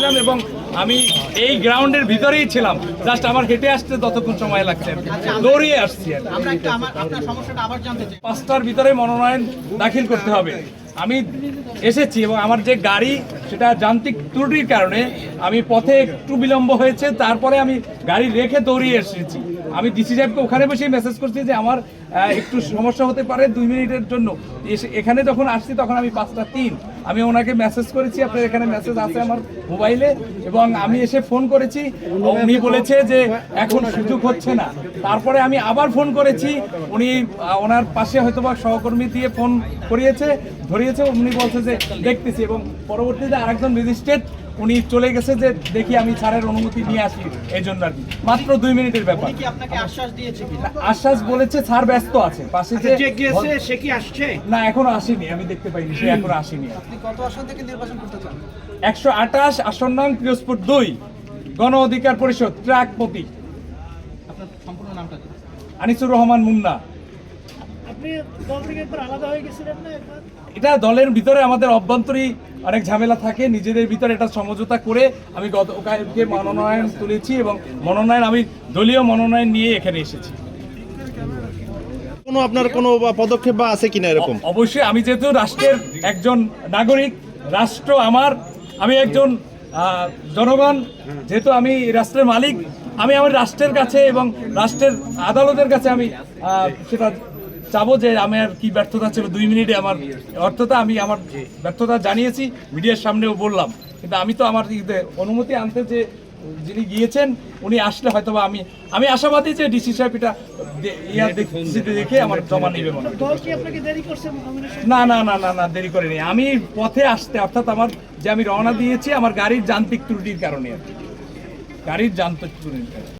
আসছিলাম এবং আমি এই গ্রাউন্ডের ভিতরেই ছিলাম, জাস্ট আমার হেঁটে আসতে ততক্ষণ সময় লাগছে, দৌড়িয়ে আসছি। 5টার ভিতরে মনোনয়ন দাখিল করতে হবে। আমি এসেছি এবং আমার যে গাড়ি সেটা যান্ত্রিক ত্রুটির কারণে আমি পথে একটু বিলম্ব হয়েছে, তারপরে আমি গাড়ি রেখে দৌড়িয়ে এসেছি। আমি ডিসি সাহেবকে ওখানে বসেই মেসেজ করছি যে আমার একটু সমস্যা হতে পারে 2 মিনিটের জন্য। এখানে যখন আসছি তখন আমি 5:03 আমি ওনাকে মেসেজ করেছি, আপনার এখানে মেসেজ আছে আমার মোবাইলে, এবং আমি এসে ফোন করেছি, উনি বলেছে যে এখন সুযোগ হচ্ছে না। তারপরে আমি আবার ফোন করেছি, উনি ওনার পাশে হয়তো বা সহকর্মী দিয়ে ফোন ধরিয়েছে, উনি বলছে যে দেখতেছি, এবং পরবর্তীতে আরেকজন ম্যাজিস্ট্রেট উনি চলে গেছে যে দেখি আমি স্যারের অনুমতি নিয়ে আসি, এই জন্য আর কি। মাত্র 2 মিনিটের ব্যাপার। আশ্বাস বলেছে স্যার ব্যস্ত আছে, পাশে যে গিয়েছে সে কি আসছে না, এখনো আসেনি, আমি দেখতে পাইনি, সে এখনো আসেনি। আপনি কত আসন থেকে নির্বাচন করতে চান? 128 আসন নং পিরোজপুর 2 গণ অধিকার পরিষদ ট্রাক প্রতীক। আপনার সম্পূর্ণ নামটা কি? আনিসুর রহমান মুন্না। আপনি দল থেকে একবার আলাদা হয়ে গেছিলেন না একবার? এটা দলের ভিতরে আমাদের অভ্যন্তরীণ অনেক ঝামেলা থাকে, নিজেদের ভিতরে এটা সমঝোতা করে আমি গতকালকে মনোনয়ন তুলেছি এবং আমি দলীয় মনোনয়ন নিয়ে এখানে এসেছি। আপনার কোনো পদক্ষেপ বা আছে কিনা এরকম? অবশ্যই, আমি যেহেতু রাষ্ট্রের একজন নাগরিক, রাষ্ট্র আমার, আমি একজন জনগণ, যেহেতু আমি রাষ্ট্রের মালিক, আমি আমার রাষ্ট্রের কাছে এবং রাষ্ট্রের আদালতের কাছে আমি সেটা চাবো যে আমার কি ব্যর্থতা ছিল 2 মিনিটে আমার অর্থতা, আমি আমার ব্যর্থতা জানিয়েছি, মিডিয়ার সামনেও বললাম। কিন্তু আমি তো আমার অনুমতি আনতে যে যিনি গিয়েছেন উনি আসলে হয়তো বা আমি আশাবাদী যে ডিসি সাহেব এটা দেখে আমার জমা নেবে মনে হয়। না না না না না, দেরি করেনি, আমি পথে আসতে, অর্থাৎ আমার যে আমি রওনা দিয়েছি আমার গাড়ির যান্ত্রিক ত্রুটির কারণে, গাড়ির যান্ত্রিক ত্রুটির কারণে।